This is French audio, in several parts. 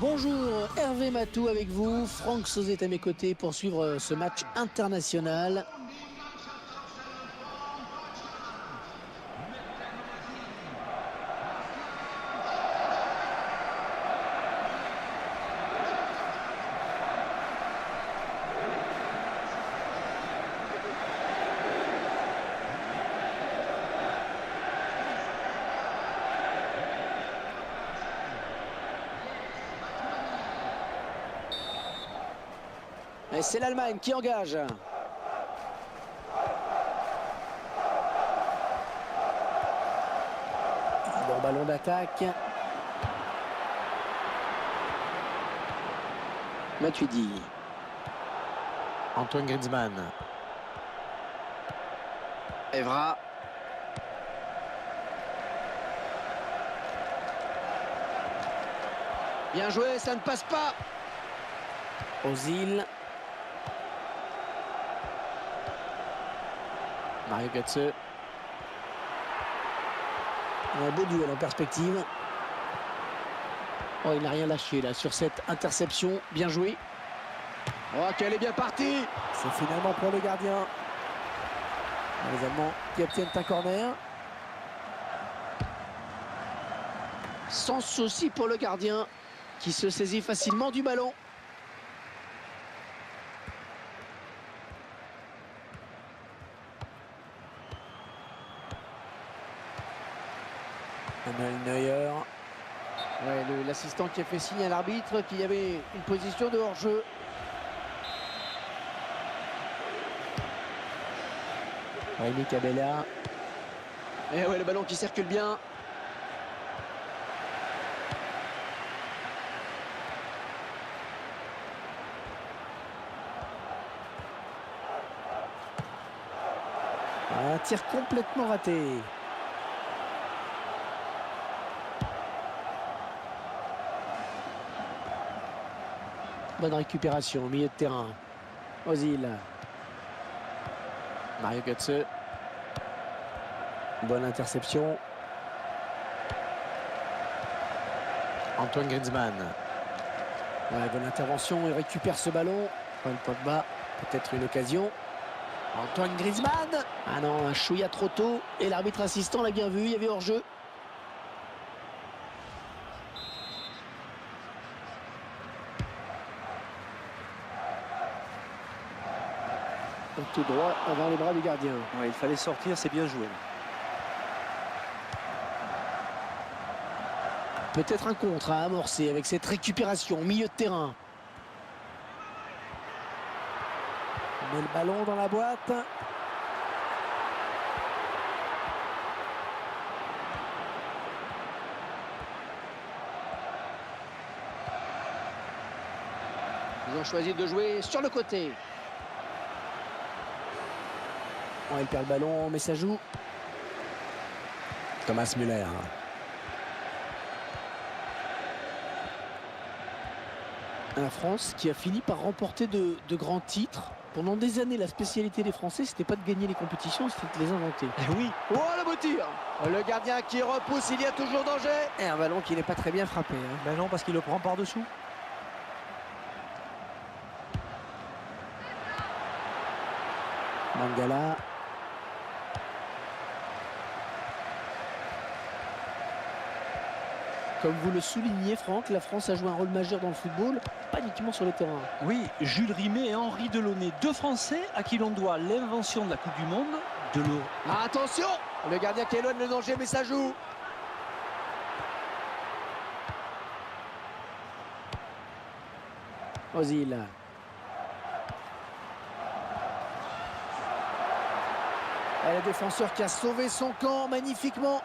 Bonjour, Hervé Matou avec vous, Franck Sauzet à mes côtés pour suivre ce match international. Et c'est l'Allemagne qui engage. Bon ballon d'attaque. Matuidi. Antoine Griezmann. Evra. Bien joué, ça ne passe pas. Ozil. Mario Götze. Un beau duel en perspective. Oh, il n'a rien lâché là sur cette interception. Bien joué. Oh, qu'elle est bien partie. C'est finalement pour le gardien. Les Allemands qui obtiennent un corner. Sans souci pour le gardien qui se saisit facilement du ballon. Manuel Neuer. Ouais, l'assistant qui a fait signe à l'arbitre qu'il y avait une position de hors-jeu. Rémi Cabella. Et ouais, le ballon qui circule bien. Un tir complètement raté. Bonne récupération au milieu de terrain. Ozil. Mario Götze. Bonne interception. Antoine Griezmann. Ouais, bonne intervention. Il récupère ce ballon. Paul Pogba. Peut-être une occasion. Antoine Griezmann. Ah non, un chouïa trop tôt. Et l'arbitre assistant l'a bien vu. Il y avait hors-jeu. Tout droit avant les bras du gardien. Ouais, il fallait sortir, c'est bien joué. Peut-être un contre à amorcer avec cette récupération au milieu de terrain. On met le ballon dans la boîte. Ils ont choisi de jouer sur le côté. Oh, il perd le ballon, mais ça joue. Thomas Müller. La France qui a fini par remporter de grands titres. Pendant des années, la spécialité des Français, c'était pas de gagner les compétitions, c'était de les inventer. Eh oui. Oh, le beau tir. Le gardien qui repousse, il y a toujours danger. Et un ballon qui n'est pas très bien frappé. Hein. Ben non, parce qu'il le prend par-dessous. Mangala. Comme vous le soulignez, Franck, la France a joué un rôle majeur dans le football, pas uniquement sur le terrain. Oui, Jules Rimet et Henri Delaunay, deux Français à qui l'on doit l'invention de la Coupe du Monde, de l'euro. Attention, le gardien qui éloigne le danger, mais ça joue. Ozil. Et le défenseur qui a sauvé son camp magnifiquement.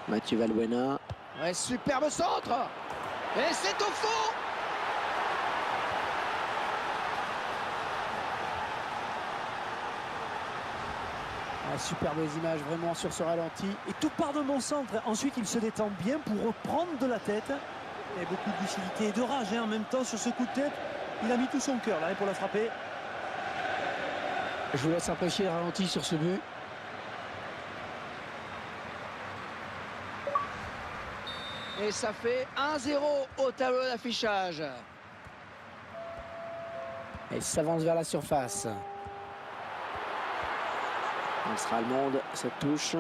Mathieu Valbuena. Ouais, superbe centre. Et c'est au fond. Superbes images vraiment sur ce ralenti. Et tout part de mon centre. Ensuite, il se détend bien pour reprendre de la tête. Et beaucoup de lucidité et de rage en même temps sur ce coup de tête. Il a mis tout son cœur là pour la frapper. Je vous laisse apprécier le ralenti sur ce but. Et ça fait 1-0 au tableau d'affichage. Elle s'avance vers la surface. Elle sera allemande, cette touche.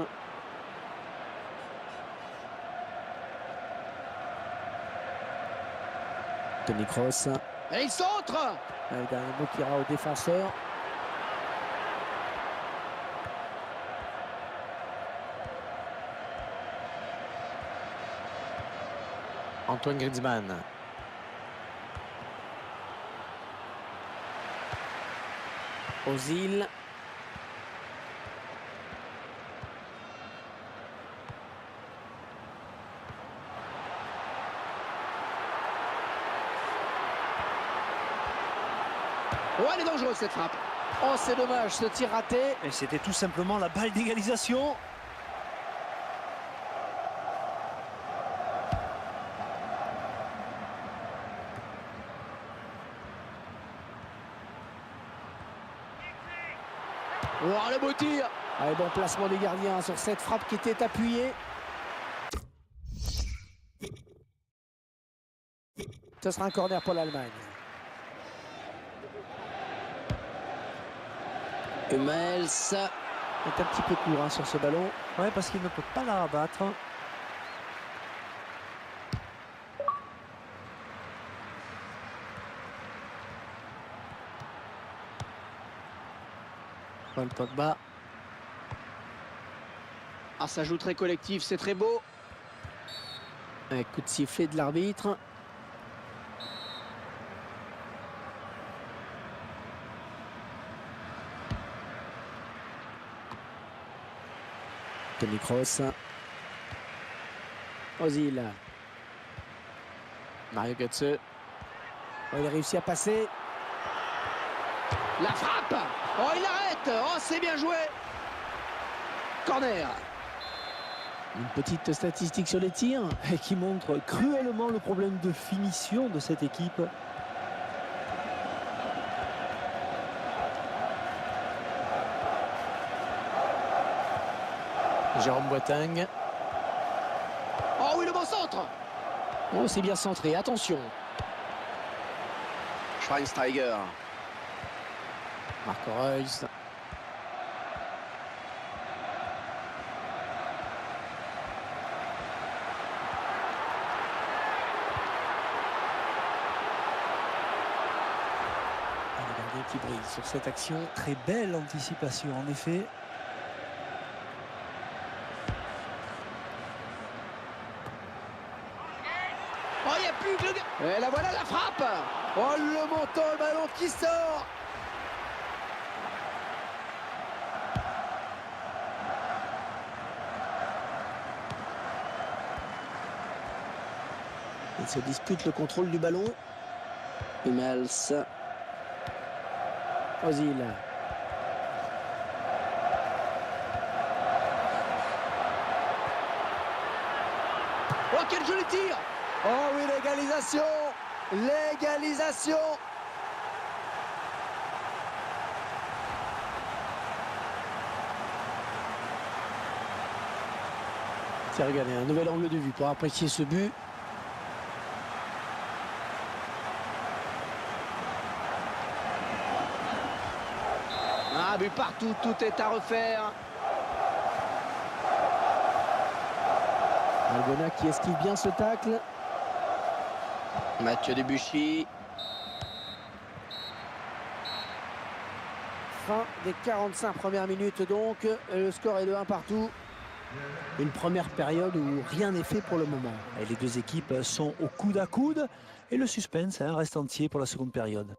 Toni Kroos. Et il centre. Le dernier mot qui ira au défenseur. Antoine Griezmann. Ozil. Oh, elle est dangereuse cette frappe. Oh, c'est dommage, ce tir raté. Et c'était tout simplement la balle d'égalisation. Oh, le beau tir. Allez, bon placement des gardiens sur cette frappe qui était appuyée. Ce sera un corner pour l'Allemagne. Hummels est un petit peu court sur ce ballon. Ouais, parce qu'il ne peut pas la rabattre. Paul Pogba. Ah, ça joue très collectif, c'est très beau. Un coup de sifflet de l'arbitre. Toni Kroos. Ozil. Mario Götze. Oh, il a réussi à passer. La frappe. Oh, il arrête. Oh, c'est bien joué. Corner. Une petite statistique sur les tirs. Et qui montre cruellement le problème de finition de cette équipe. Jérôme Boateng. Oh oui, le bon centre. Oh, c'est bien centré. Attention. Schweinsteiger. Marco Reus. Le gardien qui brille sur cette action. Très belle anticipation en effet. Oh, il n'y a plus que le gars. Et là, voilà la frappe. Oh, le montant, le ballon qui sort. Il se dispute le contrôle du ballon. Hummels. Ozil. Oh, quel joli tir! Oh oui, l'égalisation! L'égalisation! Tiens, regardez, un nouvel angle de vue pour apprécier ce but. Un but partout, tout est à refaire. Algona qui esquive bien ce tacle. Mathieu Debuchy. Fin des 45 premières minutes donc. Le score est de 1 partout. Une première période où rien n'est fait pour le moment. Et les deux équipes sont au coude à coude et le suspense reste entier pour la seconde période.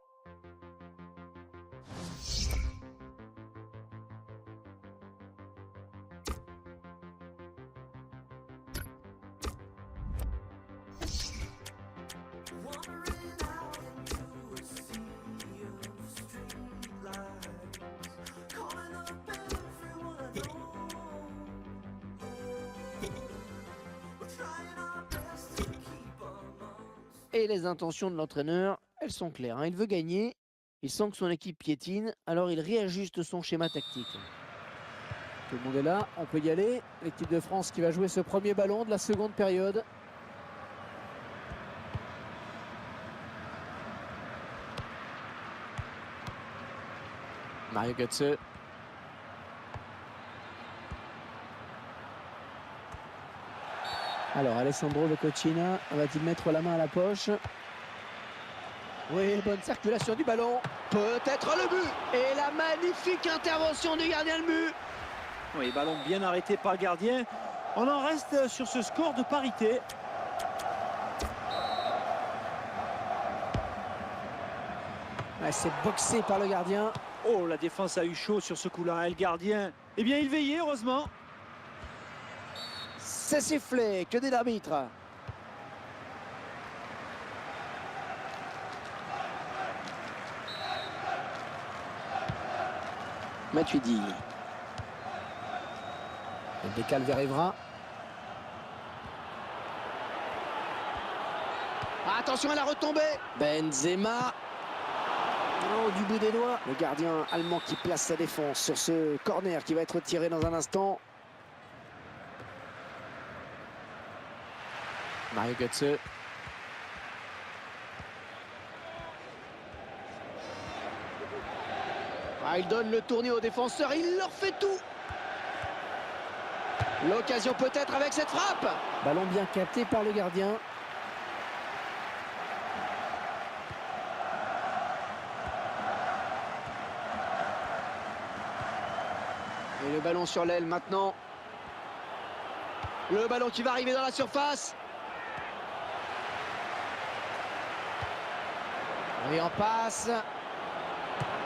Et les intentions de l'entraîneur, elles sont claires, hein. Il veut gagner, il sent que son équipe piétine, alors il réajuste son schéma tactique. Tout le monde est là, on peut y aller. L'équipe de France qui va jouer ce premier ballon de la seconde période. Mario Götze. Alors, Alessandro Lococina va-t-il mettre la main à la poche? Oui, bonne circulation du ballon. Peut-être le but. Et la magnifique intervention du gardien de but. Oui, ballon bien arrêté par le gardien. On en reste sur ce score de parité. Ouais, c'est boxé par le gardien. Oh, la défense a eu chaud sur ce coup-là. Et le gardien, eh bien, il veillait, heureusement. C'est sifflé, que dit l'arbitre? Matuidi. Il décale vers Evra. Attention à la retombée. Benzema. Oh, du bout des doigts. Le gardien allemand qui place sa défense sur ce corner qui va être tiré dans un instant. Mario Götze. Ah, il donne le tournis aux défenseurs, il leur fait tout. L'occasion peut-être avec cette frappe. Ballon bien capté par le gardien. Et le ballon sur l'aile maintenant. Le ballon qui va arriver dans la surface. Et en passe.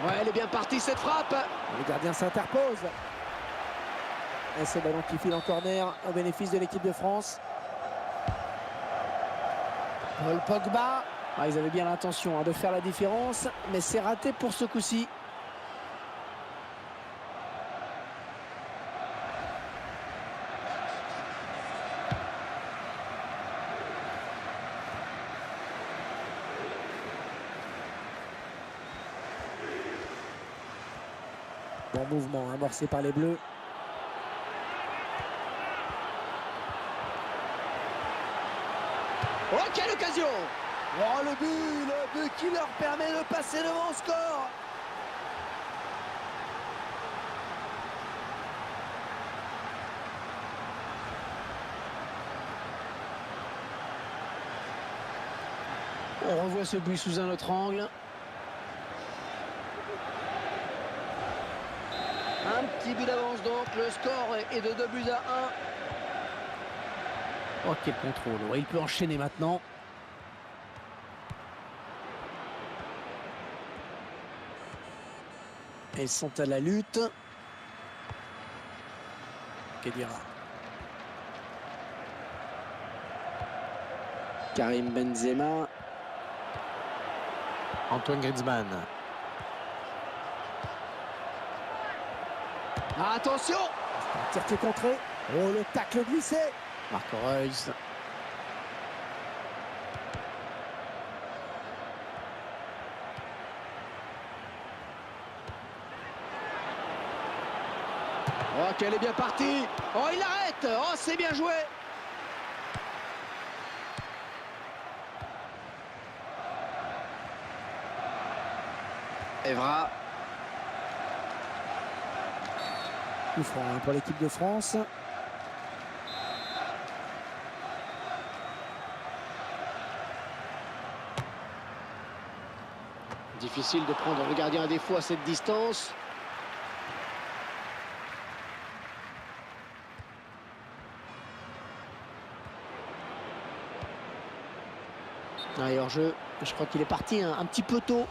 Ouais, elle est bien partie cette frappe. Le gardien s'interpose. Et ce ballon qui file en corner au bénéfice de l'équipe de France. Paul Pogba. Ah, ils avaient bien l'intention de faire la différence, mais c'est raté pour ce coup-ci. Bon mouvement amorcé par les Bleus. Oh, quelle occasion! Oh, le but qui leur permet de passer devant au score. On revoit ce but sous un autre angle. Un petit but d'avance donc, le score est de 2-1. Oh, quel contrôle. Ouais, il peut enchaîner maintenant. Ils sont à la lutte. Kedira. Karim Benzema. Antoine Griezmann. Attention. Un tir qui est contré. Oh, le tacle glissé. Marco Reus. Oh, qu'elle est bien partie. Oh, il arrête. Oh, c'est bien joué. Evra. Coup franc pour l'équipe de France. Difficile de prendre le gardien à défaut à cette distance. Et hors-jeu, je crois qu'il est parti un petit peu tôt.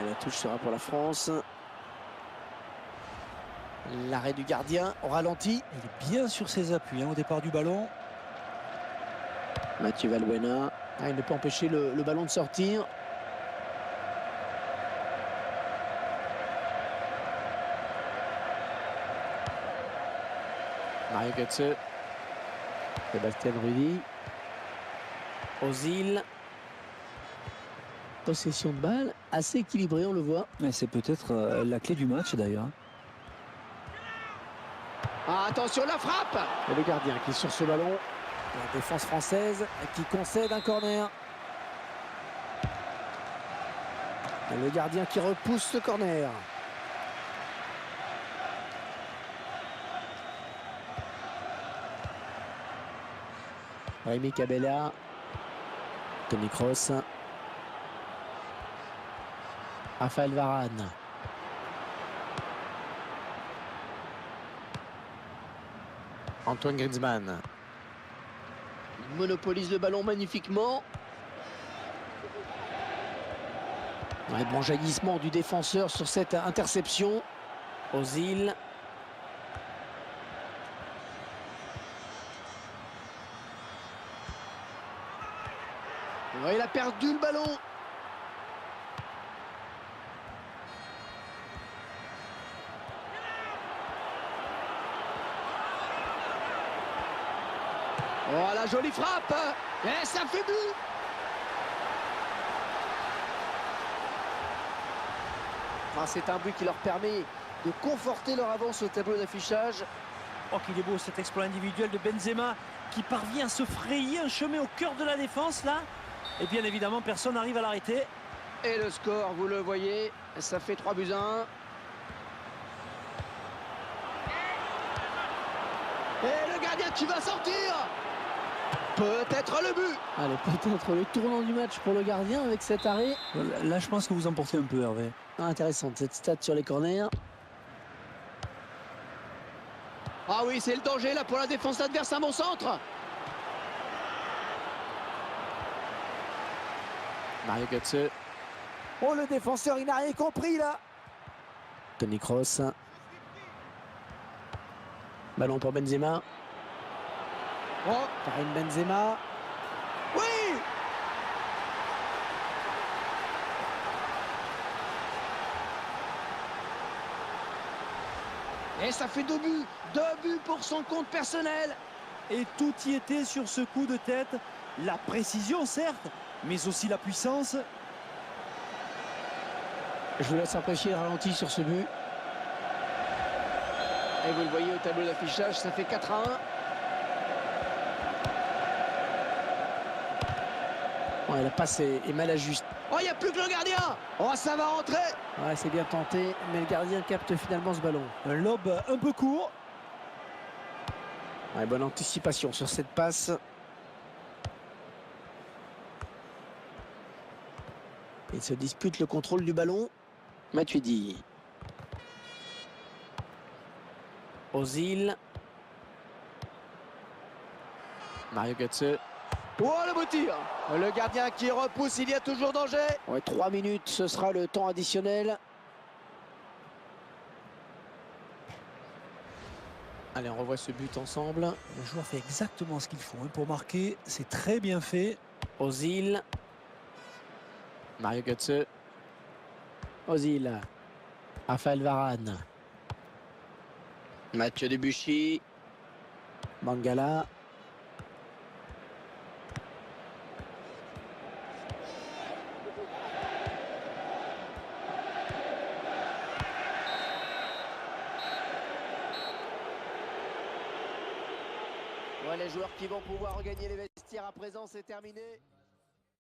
Et la touche sera pour la France. L'arrêt du gardien au ralenti. Il est bien sur ses appuis au départ du ballon. Mathieu Valbuena. Il ne peut empêcher le ballon de sortir. Mario Götze. Sébastien Rudi. Ozil. Possession de balle assez équilibrée, on le voit. C'est peut-être la clé du match d'ailleurs. Attention, la frappe. Et le gardien qui est sur ce ballon. La défense française qui concède un corner. Et le gardien qui repousse ce corner. Rémi Cabella. Toni Kroos. Raphaël Varane. Antoine Griezmann. Il monopolise le ballon magnifiquement. Bon jaillissement du défenseur sur cette interception. Ozil. Oh, il a perdu le ballon. Oh, la jolie frappe. Et ça fait but. C'est un but qui leur permet de conforter leur avance au tableau d'affichage. Oh, qu'il est beau cet exploit individuel de Benzema qui parvient à se frayer un chemin au cœur de la défense là. Et bien évidemment, personne n'arrive à l'arrêter. Et le score, vous le voyez, ça fait 3-1. Et le gardien qui va sortir. Peut-être le but. Allez, peut-être le tournant du match pour le gardien avec cet arrêt. Là, je pense que vous emportez un peu, Hervé. Intéressante cette stat sur les corners. Ah oui, c'est le danger là pour la défense adverse, un bon centre. Mario Götze. Oh, le défenseur, il n'a rien compris là. Toni Kroos. Ballon pour Benzema. Oh, Karim Benzema. oui. Et ça fait 2 buts. 2 buts pour son compte personnel. Et tout y était sur ce coup de tête. La précision, certes, mais aussi la puissance. Je vous laisse apprécier le ralenti sur ce but. Et vous le voyez au tableau d'affichage, ça fait 4-1. Ouais, la passe est mal ajustée. Oh, il n'y a plus que le gardien. Oh, ça va rentrer. Ouais, c'est bien tenté, mais le gardien capte finalement ce ballon. Un lob un peu court. Ouais, bonne anticipation sur cette passe. Il se dispute le contrôle du ballon. Matuidi. Ozil. Mario Götze. Oh, le beau tir. Le gardien qui repousse, il y a toujours danger. Ouais, 3 minutes, ce sera le temps additionnel. Allez, on revoit ce but ensemble. Le joueur fait exactement ce qu'il faut pour marquer. C'est très bien fait. Ozil. Mario Götze. Ozil. Raphaël Varane. Mathieu Debuchy. Mangala. Ouais, les joueurs qui vont pouvoir regagner les vestiaires à présent, c'est terminé.